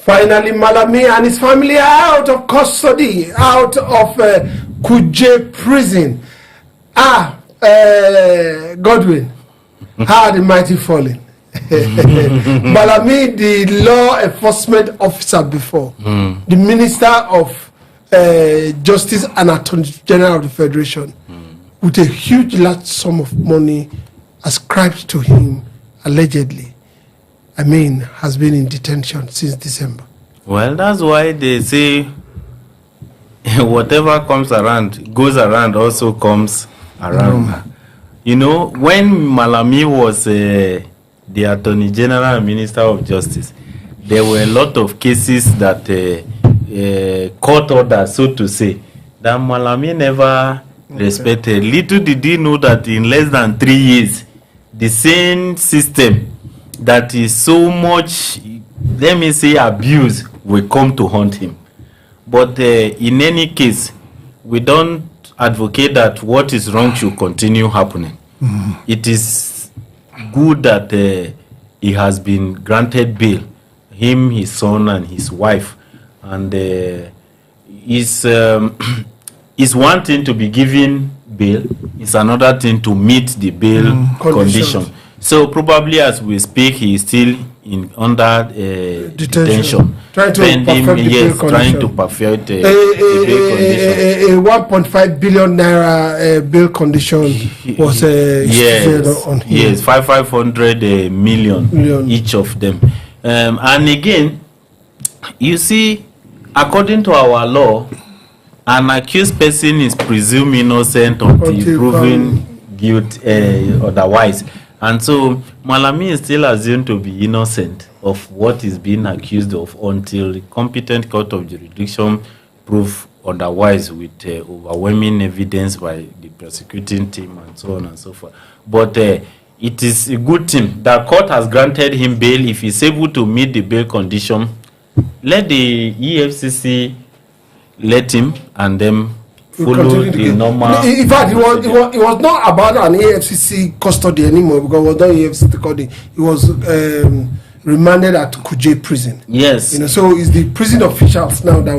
Finally, Malami and his family are out of custody, out of Kuje prison. Godwin, how are the mighty falling? Malami, the law enforcement officer before, the Minister of Justice and Attorney General of the Federation, with a huge large sum of money ascribed to him, allegedly, has been in detention since December. Well, that's why they say whatever comes around, goes around, also comes around. You know, when Malami was the Attorney General and Minister of Justice, there were a lot of cases that court orders, so to say, that Malami never respected. Little did he know that in less than 3 years, the same system that is so much, let me say, abuse will come to haunt him. But in any case, we don't advocate that what is wrong should continue happening. It is good that he has been granted bail, him, his son, and his wife. And is one thing to be given bail, it's another thing to meet the bail condition. So probably as we speak, he is still under detention. Trying to perfect the bail condition. 1.5 billion naira bail condition was on him. Yes, 500 million each of them. And again, you see, according to our law, an accused person is presumed innocent until proven guilt otherwise. And so Malami is still assumed to be innocent of what is being accused of until the competent court of jurisdiction prove otherwise with overwhelming evidence by the prosecuting team and so on and so forth. But it is a good thing that court has granted him bail. If he's able to meet the bail condition, let the EFCC let him and then follow the normal. In fact, it was not about an AFCC custody anymore, because it was not AFCC custody. It was remanded at Kuje prison. Yes. So it's the prison officials now that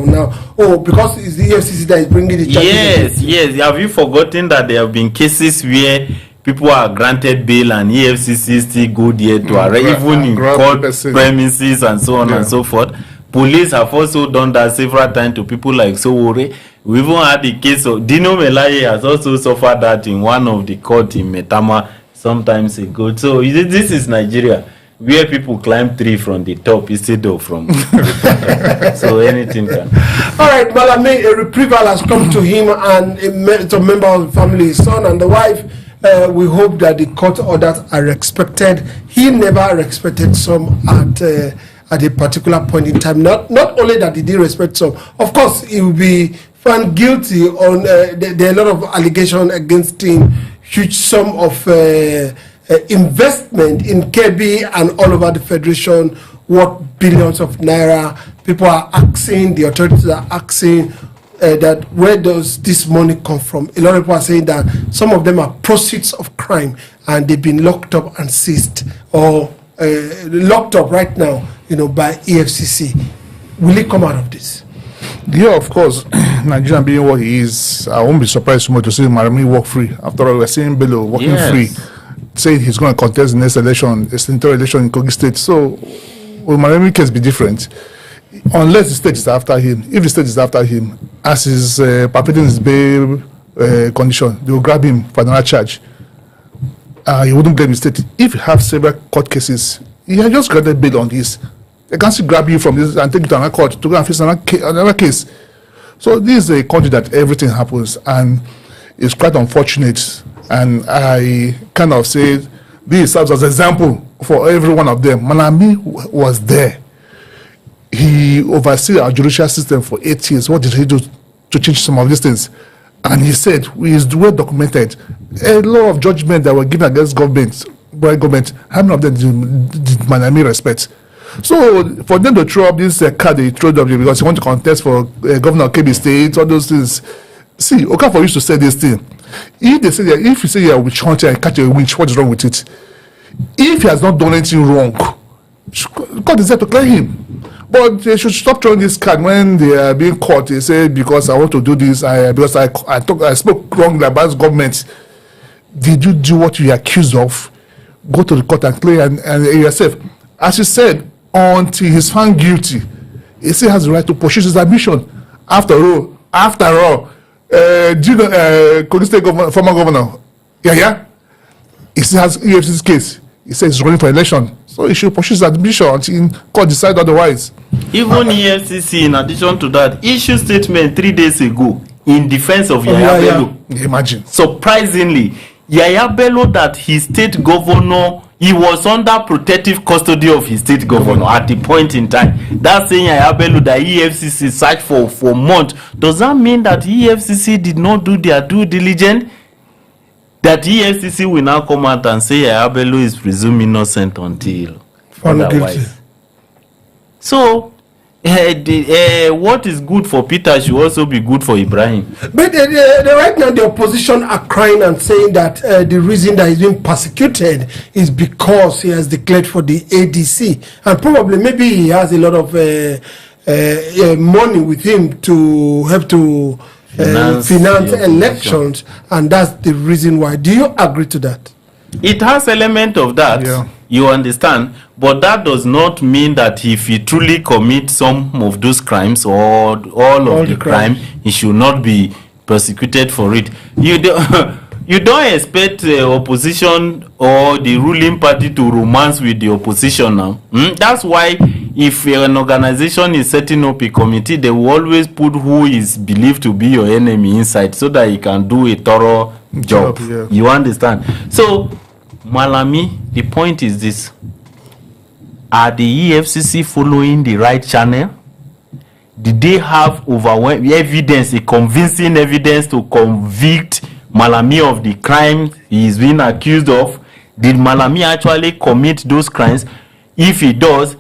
will because it's the AFCC that is bringing the charges. Yes. Have you forgotten that there have been cases where people are granted bail and EFCC still go there to arrest, even in court premises and so on and so forth? Police have also done that several times to people like Sowore. We even had the case of Dino Melaye has also suffered that in one of the court in Metama sometimes ago. So this is Nigeria, where people climb tree from the top instead of from the bottom. So anything can. All right, Malami, a reprieval has come to him and it's a member of the family, his son and the wife. We hope that the court orders are respected. He never respected some at a particular point in time. Not only that he didn't respect some, of course he will be found guilty on there are a lot of allegations against him, huge sum of investment in KB and all over the federation, worth billions of naira. People are asking, the authorities are asking that where does this money come from? A lot of people are saying that some of them are proceeds of crime and they've been locked up and seized or locked up right now, by EFCC. Will he come out of this? Yeah, of course. Nigeria being what he is, I won't be surprised so much to see Malami walk free. After all, we're seeing Bello walking free, saying he's going to contest the next election, a senatorial election in Kogi State. So, will Malami case be different? Unless the state is after him. If the state is after him, as he's perpetrating his bail condition, they will grab him for another charge. He wouldn't blame the state. If you have several court cases, he has just granted bail on this. They can't still grab you from this and take you to another court to go and face another case. So this is a country that everything happens, and it's quite unfortunate. And I kind of say this serves as an example for every one of them. Malami was there. He oversees our judicial system for 8 years. What did he do to change some of these things? And he said, we is well documented. A lot of judgment that were given against government, how many of them did Malami respect? So for them to throw up this card they throw up because they want to contest for governor of KB State, all those things. See, Okafor used to say this thing. If they say that, if you say you're a witch hunter and catch a witch, what is wrong with it? If he has not done anything wrong, God is there to clear him. But they should stop throwing this card when they are being caught. They say, because I want to do this, because I spoke wrongly about government. Did you do what you are accused of? Go to the court and clear and yourself. As you said, until he's found guilty, he still has the right to pursue his ambition. After all, do you know Kogi State former governor? Yeah. He still has EFCC's case. He says he's running for election. So he should pursue his ambition until court decide otherwise. Even EFCC, in addition to that, issued statement 3 days ago in defense of Yaya Bello. Imagine. Surprisingly, Yaya Bello, that his state governor, he was under protective custody of his state governor at the point in time. That's saying Yaya Bello that EFCC searched for months. Does that mean that EFCC did not do their due diligence? That EFCC will now come out and say Yaya Bello is presumed innocent until otherwise. So, what is good for Peter should also be good for Ibrahim. But right now the opposition are crying and saying that the reason that he's being persecuted is because he has declared for the ADC, and probably maybe he has a lot of money with him to help to finance elections, and that's the reason why. Do you agree to that? It has element of that, you understand, but that does not mean that if he truly commits some of those crimes or all of the crime, he should not be persecuted for it. You don't expect opposition or the ruling party to romance with the opposition now. That's why if an organization is setting up a committee, they will always put who is believed to be your enemy inside so that he can do a thorough job. You understand? So, Malami, the point is this. Are the EFCC following the right channel? Did they have overwhelming evidence, a convincing evidence to convict Malami of the crime he is being accused of? Did Malami actually commit those crimes? If he does,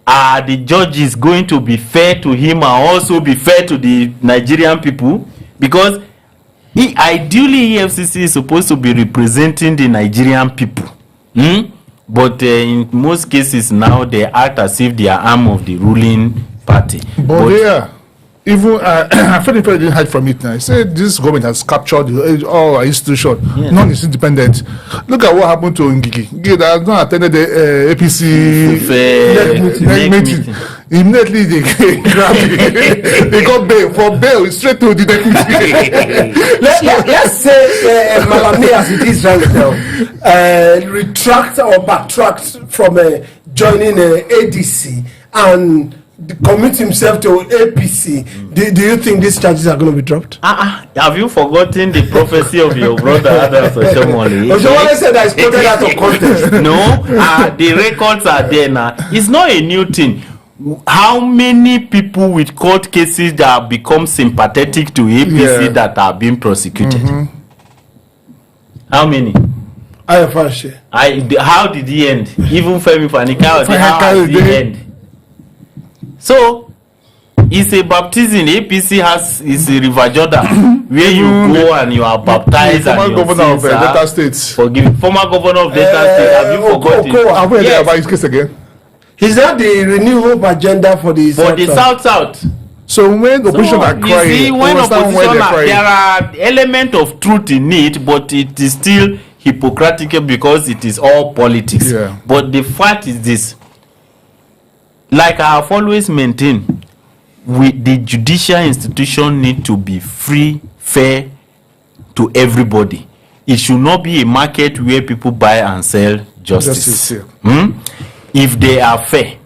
are the judges going to be fair to him and also be fair to the Nigerian people? Because ideally EFCC is supposed to be representing the Nigerian people. But in most cases now they act as if they are arm of the ruling party. But even I felt they didn't hide from it now. He said this government has captured all our institutions. None is independent. Look at what happened to Ngigi. Ngigi that has not attended the APC meeting. Immediately they grabbed it. They got bail. For bail, straight to the deputy. Let's say Malami, as it is right now, retract or backtract from joining ADC and commit himself to APC. Do you think these charges are going to be dropped? Have you forgotten the prophecy of your brother Adams Oshomole? Oshomole said that it's quoted out of context. No, the records are there now. It's not a new thing. How many people with court cases that have become sympathetic to APC that are being prosecuted? How many? How did he end? Even Femi Fanika, how did he end? So, it's a baptism. APC is a River Jordan where you go and you are baptized. Former governor of Delta State. Former governor of Delta State. Have you forgotten? Have we heard about his case again? Is that the renewal agenda for the South? So when the opposition are crying, you see, when opposition there are elements of truth in it, but it is still hypocritical because it is all politics. But the fact is this. Like I have always maintained, the judicial institution need to be free, fair to everybody. It should not be a market where people buy and sell justice. If they are fair,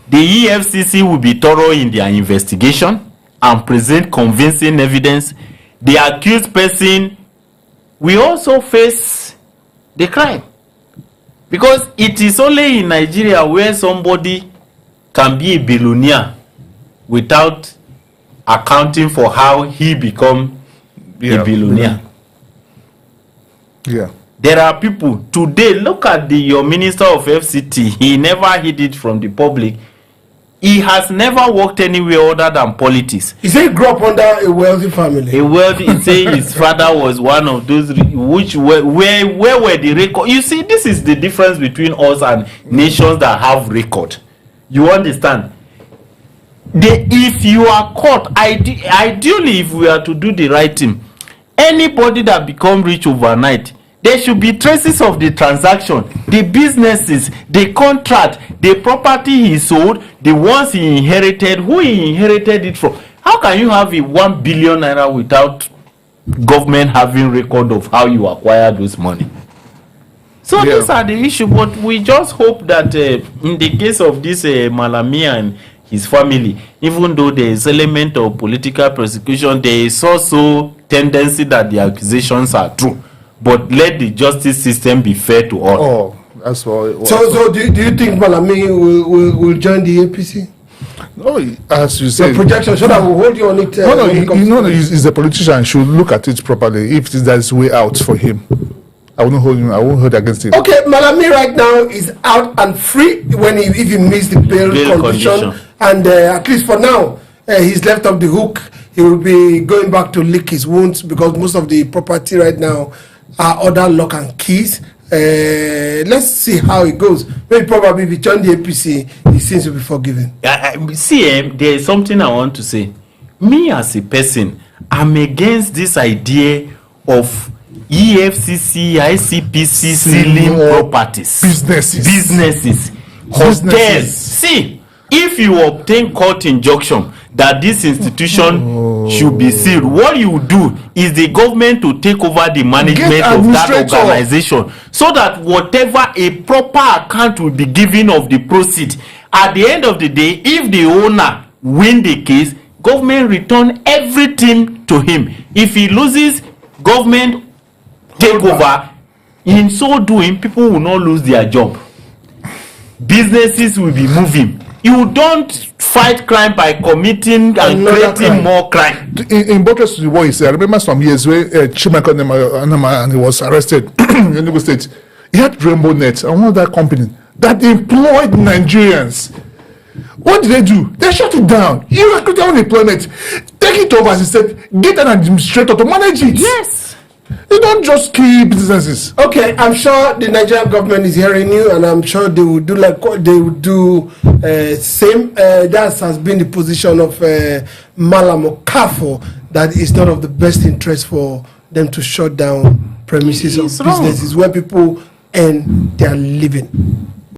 the EFCC will be thorough in their investigation and present convincing evidence. The accused person will also face the crime. Because it is only in Nigeria where somebody can be a billionaire without accounting for how he become a billionaire. There are people today. Look at your minister of FCT. He never hid it from the public. He has never worked anywhere other than politics. He said he grew up under a wealthy family. He said his father was one of those where were the record. You see, this is the difference between us and nations that have record. You understand? if you are caught, ideally, if we are to do the right thing, anybody that become rich overnight, there should be traces of the transaction, the businesses, the contract, the property he sold, the ones he inherited, who he inherited it from. How can you have a 1 billion naira without government having record of how you acquired those money? So these are the issue, but we just hope that in the case of this Malami and his family, even though there is element of political persecution, there is also tendency that the accusations are true. But let the justice system be fair to all. Oh, that's what. So do you think Malami will join the APC? No, as you said, projection. So that will hold you on it. He's a politician. Should look at it properly. If there's way out for him, I won't hold him. I won't hold against him. Okay, Malami right now is out and free if he meets the bail condition, and at least for now, he's left off the hook. He will be going back to lick his wounds because most of the property right now are other lock and keys. Let's see how it goes. Maybe probably if he joins the APC, he seems to be forgiven. There is something I want to say. Me as a person, I'm against this idea of EFCC, ICPC sealing properties, businesses, hotels. See, if you obtain court injunction that this institution should be sealed, what you do is the government to take over the management of that organization, so that whatever a proper account will be given of the proceeds. At the end of the day, if the owner win the case, government return everything to him. If he loses, government take over. In so doing, people will not lose their job. Businesses will be moving. You don't fight crime by committing and creating more crime. In buttress to what he said, I remember some years where Chimaka and he was arrested in Enugu State. He had Rainbow Net and one of that company that employed Nigerians. What did they do? They shut it down. You recruit unemployment. Take it over, as he said, get an administrator to manage it. Yes. You don't just keep businesses. Okay, I'm sure the Nigerian government is hearing you, and I'm sure they will do like what they will do. Same. That has been the position of Malam Okafo, that it's not of the best interest for them to shut down premises of businesses where people earn their living.